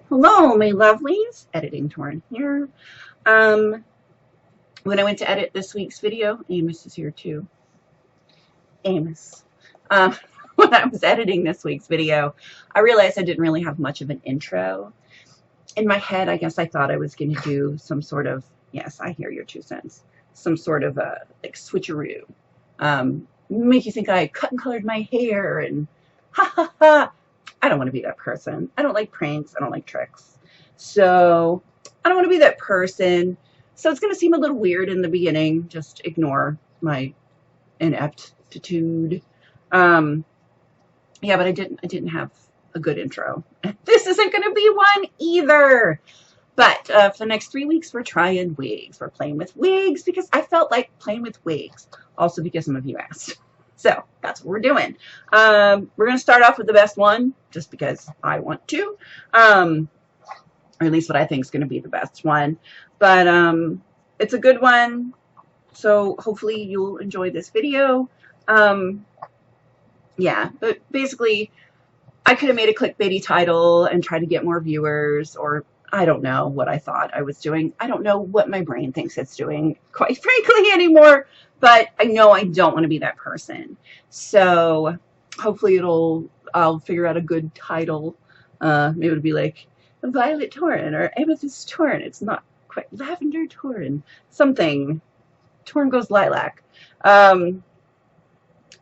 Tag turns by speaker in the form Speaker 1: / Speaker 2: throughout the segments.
Speaker 1: Hello, my lovelies. Editing Torrin here. Um, when I went to edit this week's video, Amos is here too. Amos. Um, when I was editing this week's video, I realized I didn't really have much of an intro. In my head, I guess I thought I was going to do some sort of, yes, I hear your 2 cents, some sort of like switcheroo. Make you think I cut and colored my hair and ha ha ha. I don't want to be that person. I don't like pranks. I don't like tricks. So I don't want to be that person. So it's going to seem a little weird in the beginning. Just ignore my ineptitude. Yeah, but I didn't have a good intro. This isn't going to be one either. But for the next 3 weeks, we're trying wigs. We're playing with wigs because I felt like playing with wigs. Also because some of you asked. So that's what we're doing. We're going to start off with the best one just because I want to. Or at least what I think is going to be the best one. But it's a good one. So hopefully you'll enjoy this video. Yeah, but basically I could have made a clickbaity title and tried to get more viewers, or I don't know what I thought I was doing. I don't know what my brain thinks it's doing, quite frankly, anymore. But I know I don't want to be that person. So hopefully I'll figure out a good title. Maybe it'll be like Violet Torrin or Amethyst Torrin. It's not quite Lavender Torrin. Something. Torrin goes lilac. But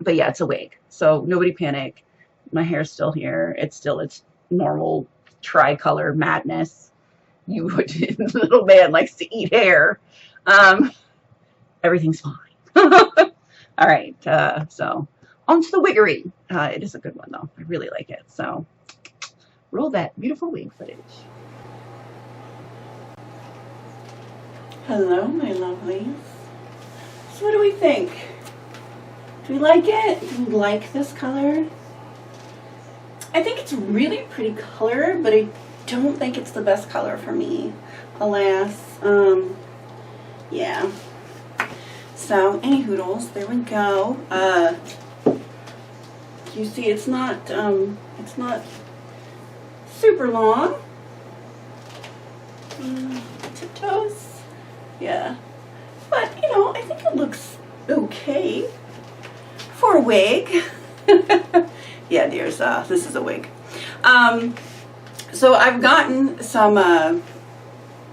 Speaker 1: yeah, it's a wig. So nobody panic. My hair's still here. It's still its normal tricolor madness. You little man likes to eat hair. Everything's fine. All right, so on to the wiggery. It is a good one though. I really like it. So roll that beautiful wig footage. Hello, my lovelies. So what do we think? Do we like it? Do we like this color? I think it's a really pretty color, but I don't think it's the best color for me. Alas. Yeah. So, any hoodles, there we go. You see, it's not super long. Tiptoes, yeah. But you know, I think it looks okay for a wig. Yeah, dears, this is a wig. So I've gotten some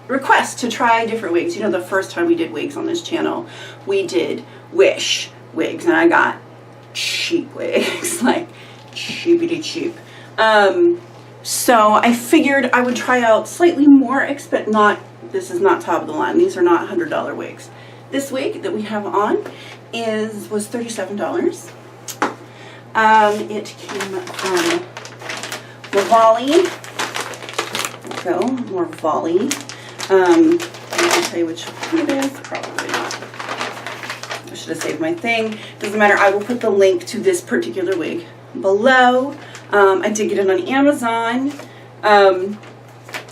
Speaker 1: requests to try different wigs. You know, the first time we did wigs on this channel, we did Wish wigs, and I got cheap wigs, like cheapity cheap. So I figured I would try out slightly more expensive. This is not top of the line. These are not $100 wigs. This wig that we have on was $37. It came from Volley. There we go, more Volley. I can tell you which one it is. Probably not. I should have saved my thing. Doesn't matter. I will put the link to this particular wig below. I did get it on Amazon. I'm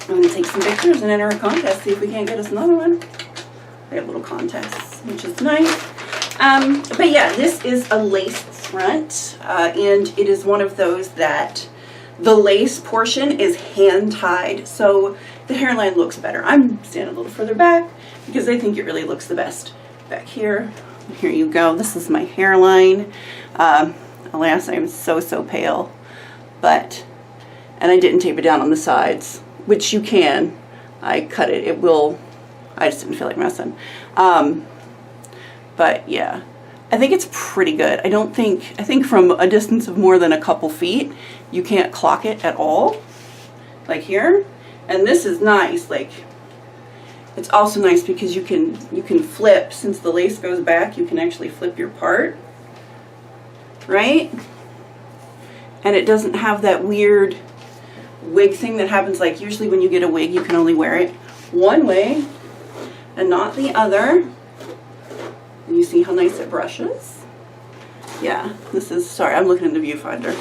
Speaker 1: going to take some pictures and enter a contest. See if we can't get us another one. We have little contests, which is nice. But yeah, this is a lace front. And it is one of those that the lace portion is hand tied. So the hairline looks better. I'm standing a little further back because I think it really looks the best back here. Here you go. This is my hairline. Alas, I am so pale. And I didn't tape it down on the sides, which you can. I cut it. I just didn't feel like messing. But yeah, I think it's pretty good. I think from a distance of more than a couple feet, you can't clock it at all. Like here. And this is nice, like, it's also nice because you can flip, since the lace goes back, you can actually flip your part, right? And it doesn't have that weird wig thing that happens, like usually when you get a wig, you can only wear it one way and not the other. And you see how nice it brushes? Yeah, sorry, I'm looking in the viewfinder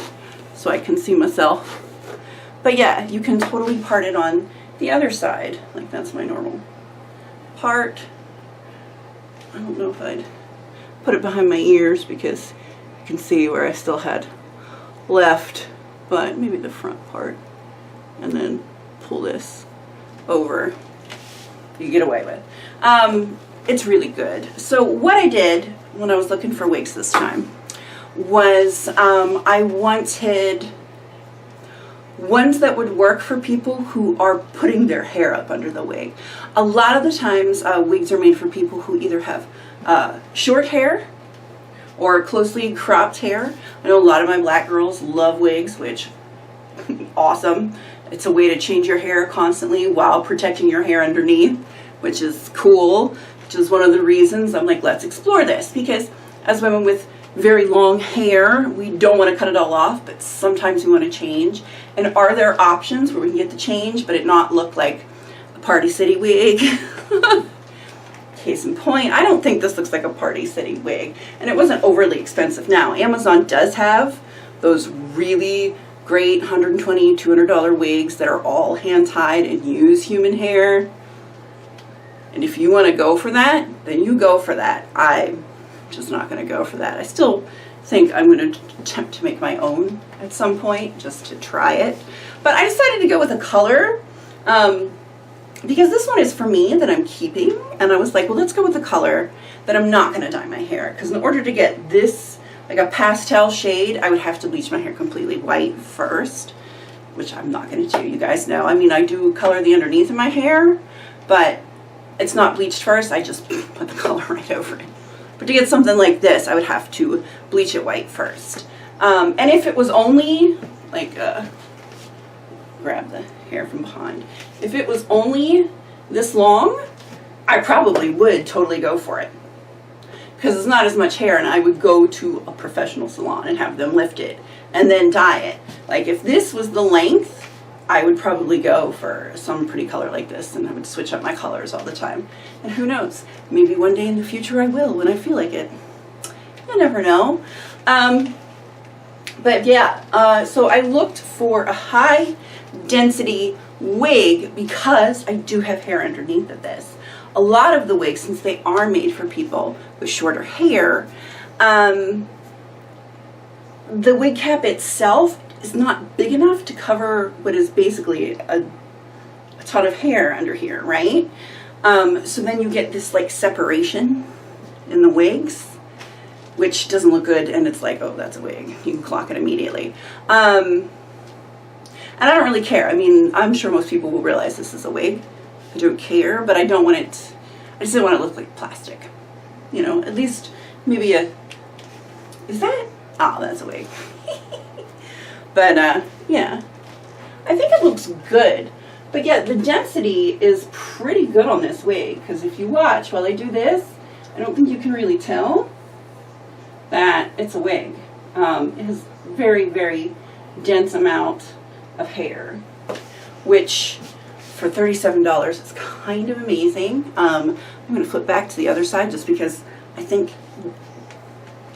Speaker 1: so I can see myself. But yeah, you can totally part it on the other side. Like that's my normal part. I don't know if I'd put it behind my ears because you can see where I still had left, but maybe the front part. And then pull this over. You get away with. It's really good. So what I did when I was looking for wigs this time was I wanted ones that would work for people who are putting their hair up under the wig. A lot of the times wigs are made for people who either have short hair or closely cropped hair. I know a lot of my black girls love wigs, which awesome. It's a way to change your hair constantly while protecting your hair underneath, which is cool, which is one of the reasons I'm like, let's explore this, because as women with very long hair, we don't want to cut it all off, but sometimes we want to change. And are there options where we can get the change but it not look like a Party City wig? Case in point, I don't think this looks like a Party City wig, and it wasn't overly expensive. Now, Amazon does have those really great $120, $200 wigs that are all hand-tied and use human hair. And if you want to go for that, then you go for that. I'm just not going to go for that. I still think I'm going to attempt to make my own at some point, just to try it. But I decided to go with a color because this one is for me that I'm keeping. And I was like, well, let's go with a color that I'm not going to dye my hair. Because in order to get this, like a pastel shade, I would have to bleach my hair completely white first, which I'm not going to do. You guys know. I mean, I do color the underneath of my hair, but it's not bleached first. I just put the color right over it. But to get something like this, I would have to bleach it white first. And if it was only, like, grab the hair from behind. If it was only this long, I probably would totally go for it. Because it's not as much hair, and I would go to a professional salon and have them lift it and then dye it. Like, if this was the length, I would probably go for some pretty color like this, and I would switch up my colors all the time. And who knows, maybe one day in the future I will when I feel like it. You never know. But yeah, so I looked for a high density wig because I do have hair underneath of this. A lot of the wigs, since they are made for people with shorter hair, the wig cap itself is not big enough to cover what is basically a ton of hair under here, right? So then you get this like separation in the wigs, which doesn't look good, and it's like, oh, that's a wig. You can clock it immediately. And I don't really care. I mean, I'm sure most people will realize this is a wig. I don't care, but I don't want it, I just don't want it to look like plastic. You know, at least maybe a, is that? Oh, that's a wig. But, yeah, I think it looks good. But yeah, the density is pretty good on this wig, because if you watch while I do this, I don't think you can really tell that it's a wig. It has very, very dense amount of hair, which for $37 is kind of amazing. I'm going to flip back to the other side just because I think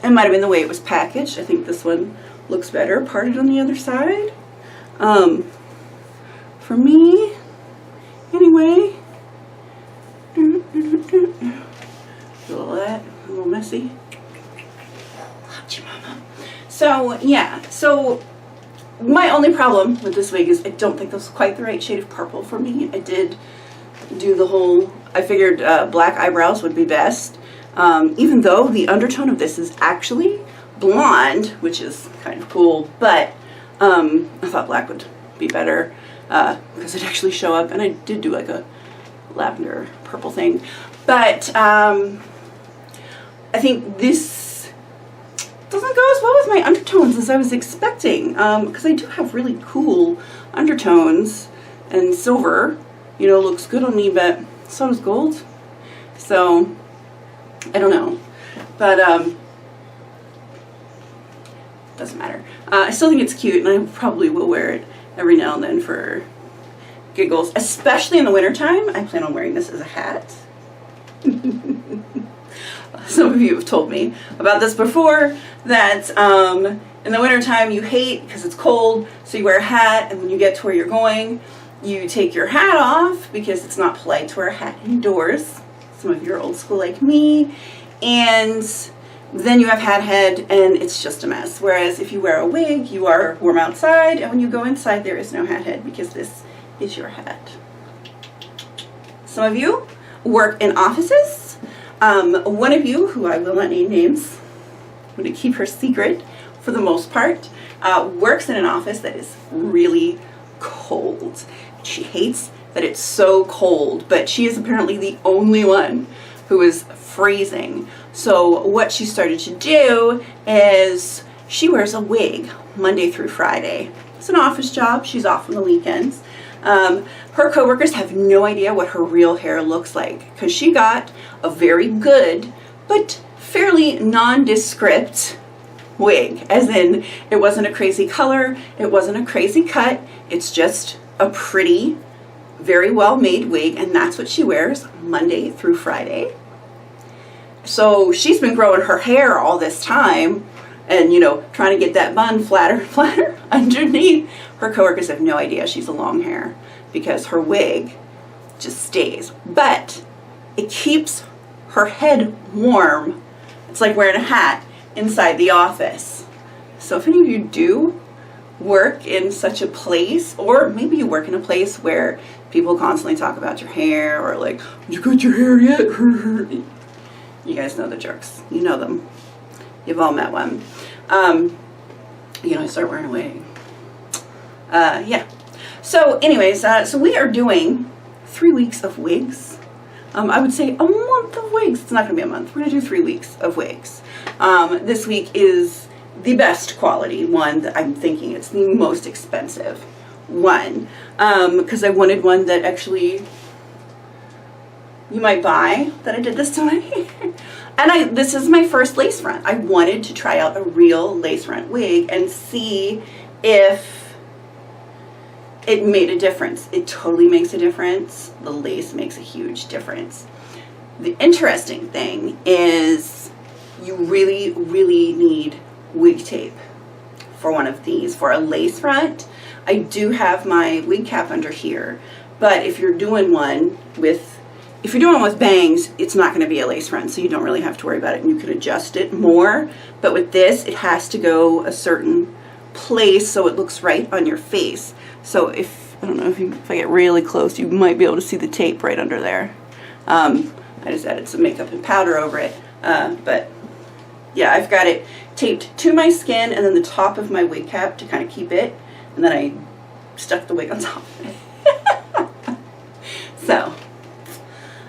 Speaker 1: it might have been the way it was packaged. I think this one looks better parted on the other side. For me, anyway. A little messy. So, yeah. So, my only problem with this wig is I don't think this is quite the right shade of purple for me. I did do the whole, I figured black eyebrows would be best. Even though the undertone of this is actually blonde, which is kind of cool, but I thought black would be better because it'd actually show up, and I did do like a lavender purple thing, but I think this doesn't go as well with my undertones as I was expecting, because I do have really cool undertones, and silver, you know, looks good on me, but so does gold, so I don't know, but doesn't matter. I still think it's cute, and I probably will wear it every now and then for giggles, especially in the wintertime. I plan on wearing this as a hat. Some of you have told me about this before, that in the wintertime you hate because it's cold, so you wear a hat, and when you get to where you're going, you take your hat off because it's not polite to wear a hat indoors. Some of you are old school like me, and then you have hat head, and it's just a mess. Whereas if you wear a wig, you are warm outside, and when you go inside, there is no hat head because this is your head. Some of you work in offices. One of you, who I will not name names, I'm going to keep her secret for the most part, works in an office that is really cold. She hates that it's so cold, but she is apparently the only one who is freezing. So what she started to do is she wears a wig Monday through Friday. It's an office job. She's off on the weekends. Her coworkers have no idea what her real hair looks like because she got a very good but fairly nondescript wig, as in it wasn't a crazy color, it wasn't a crazy cut, it's just a pretty, very well made wig, and that's what she wears Monday through Friday. So she's been growing her hair all this time and, you know, trying to get that bun flatter underneath. Her coworkers have no idea she's a long hair because her wig just stays. But it keeps her head warm. It's like wearing a hat inside the office. So if any of you do work in such a place, or maybe you work in a place where people constantly talk about your hair, or like, you got your hair yet? You guys know the jokes. You know them. You've all met one. You know, I start wearing a wig. Yeah. So anyways, so we are doing 3 weeks of wigs. I would say a month of wigs. It's not going to be a month. We're going to do 3 weeks of wigs. This week is the best quality one that I'm thinking. It's the most expensive one. Because I wanted one that actually you might buy, that I did this to my hair. And this is my first lace front. I wanted to try out a real lace front wig and see if it made a difference. It totally makes a difference. The lace makes a huge difference. The interesting thing is you really, really need wig tape for one of these. For a lace front, I do have my wig cap under here, but if you're doing one with bangs, it's not going to be a lace front, so you don't really have to worry about it, and you can adjust it more. But with this, it has to go a certain place so it looks right on your face. So if I get really close, you might be able to see the tape right under there. I just added some makeup and powder over it, but yeah, I've got it taped to my skin and then the top of my wig cap to kind of keep it, and then I stuck the wig on top of it. So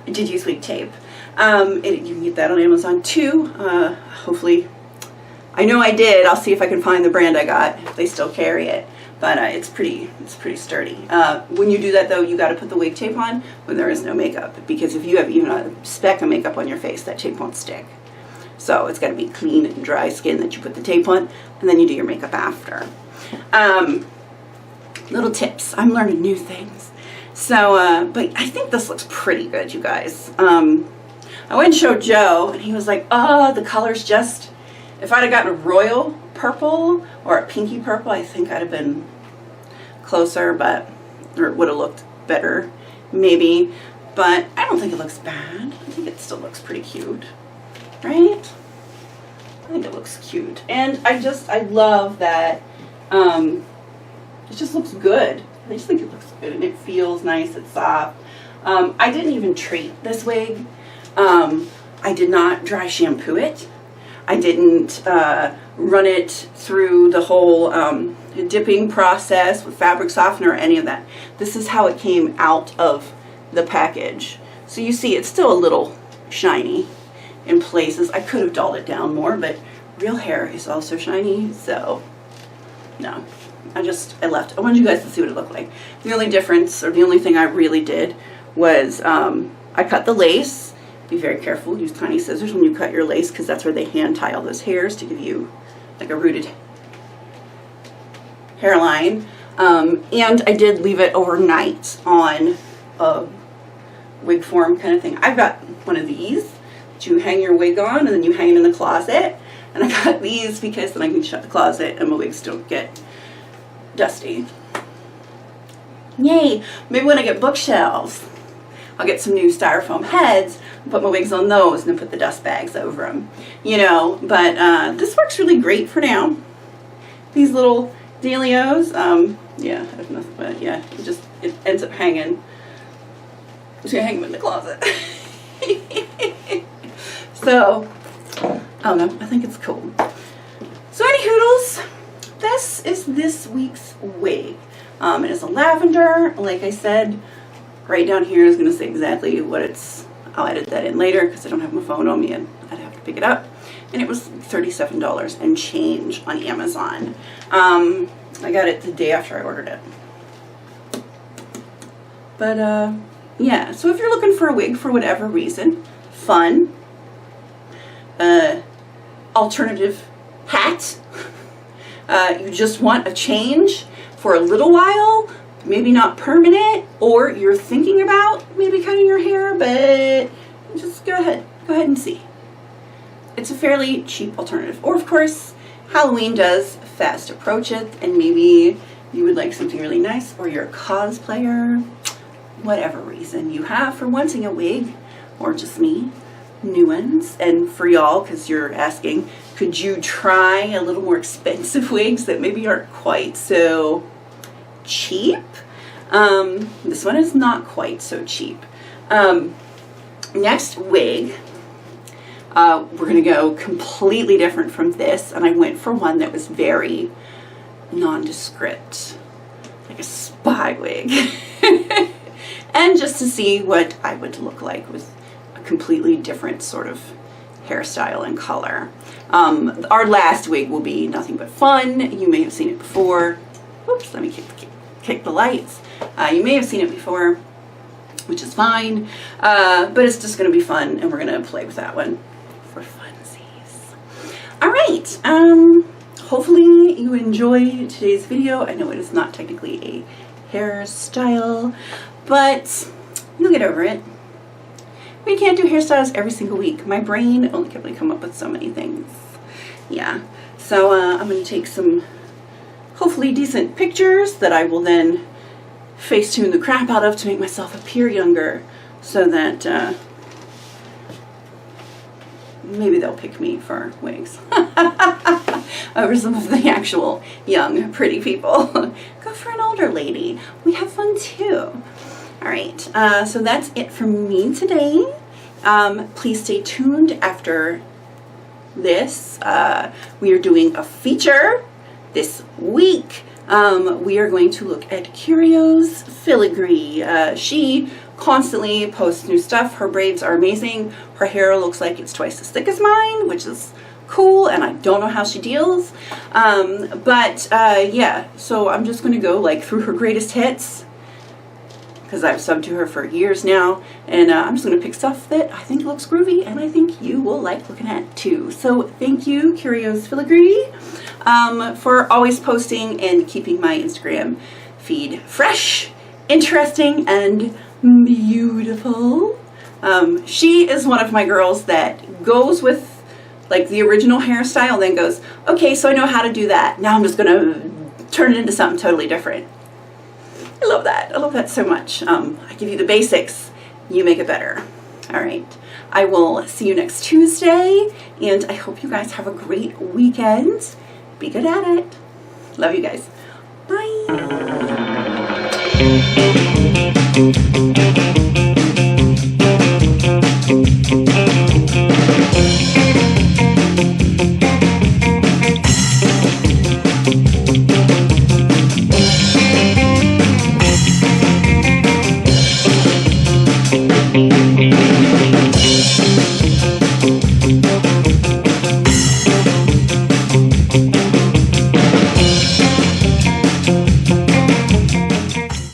Speaker 1: I did use wig tape. You can get that on Amazon too. Hopefully, I know I did. I'll see if I can find the brand I got, if they still carry it. But it's pretty sturdy. When you do that though, you got to put the wig tape on when there is no makeup, because if you have even a speck of makeup on your face, that tape won't stick. So it's got to be clean and dry skin that you put the tape on, and then you do your makeup after. Little tips. I'm learning new things. So, but I think this looks pretty good, you guys. I went and showed Joe, and he was like, oh, the color's just, if I'd have gotten a royal purple or a pinky purple, I think I'd have been closer, or it would have looked better, maybe. But I don't think it looks bad. I think it still looks pretty cute, right? I think it looks cute. And I love that it just looks good. I just think it looks good, and it feels nice, it's soft. I didn't even treat this wig. I did not dry shampoo it. I didn't run it through the whole dipping process with fabric softener or any of that. This is how it came out of the package. So you see it's still a little shiny in places. I could have dulled it down more, but real hair is also shiny, so no. I left. I wanted you guys to see what it looked like. The only difference, or the only thing I really did, was I cut the lace. Be very careful. Use tiny scissors when you cut your lace, because that's where they hand tie all those hairs to give you like a rooted hairline. And I did leave it overnight on a wig form kind of thing. I've got one of these that you hang your wig on, and then you hang it in the closet. And I got these because then I can shut the closet and my wigs don't get dusty. Yay! Maybe when I get bookshelves, I'll get some new styrofoam heads and put my wigs on those and then put the dust bags over them. You know, but this works really great for now. These little dealios, Yeah, I have nothing, but yeah, it ends up hanging. I'm just gonna hang them in the closet. So, I don't know, I think it's cool. So any hoodles, this is this week's wig. It is a lavender, like I said, right down here is gonna say exactly what it's, I'll edit that in later because I don't have my phone on me and I'd have to pick it up. And it was $37 and change on Amazon. I got it the day after I ordered it. But yeah, so if you're looking for a wig for whatever reason, fun, alternative hat, you just want a change for a little while, maybe not permanent, or you're thinking about maybe cutting your hair, but just go ahead and see. It's a fairly cheap alternative. Or of course, Halloween does fast approach it, and maybe you would like something really nice, or you're a cosplayer, whatever reason you have for wanting a wig, or just me, new ones. And for y'all, because you're asking, could you try a little more expensive wigs that maybe aren't quite so cheap? This one is not quite so cheap. Next wig, we're going to go completely different from this, and I went for one that was very nondescript, like a spy wig. And just to see what I would look like with a completely different sort of hairstyle and color. Our last wig will be nothing but fun. You may have seen it before. Oops, let me kick the lights. You may have seen it before, which is fine, but it's just going to be fun, and we're going to play with that one for funsies. All right, hopefully you enjoyed today's video. I know it is not technically a hairstyle, but you'll get over it. We can't do hairstyles every single week. My brain only can really come up with so many things. Yeah, so I'm going to take some hopefully decent pictures that I will then Facetune the crap out of to make myself appear younger, so that maybe they'll pick me for wigs over some of the actual young, pretty people. Go for an older lady. We have fun too. All right, so that's it from me today. Please stay tuned after this. We are doing a feature this week. We are going to look at Curio's filigree. She constantly posts new stuff. Her braids are amazing. Her hair looks like it's twice as thick as mine, which is cool, and I don't know how she deals. Yeah, so I'm just going to go like through her greatest hits, because I've subbed to her for years now, and I'm just going to pick stuff that I think looks groovy and I think you will like looking at too. So thank you, Curio's Filigree, for always posting and keeping my Instagram feed fresh, interesting, and beautiful. She is one of my girls that goes with like the original hairstyle, then goes, okay, so I know how to do that. Now I'm just going to turn it into something totally different. I love that. I love that so much. I give you the basics, you make it better. All right. I will see you next Tuesday, and I hope you guys have a great weekend. Be good at it. Love you guys. Bye.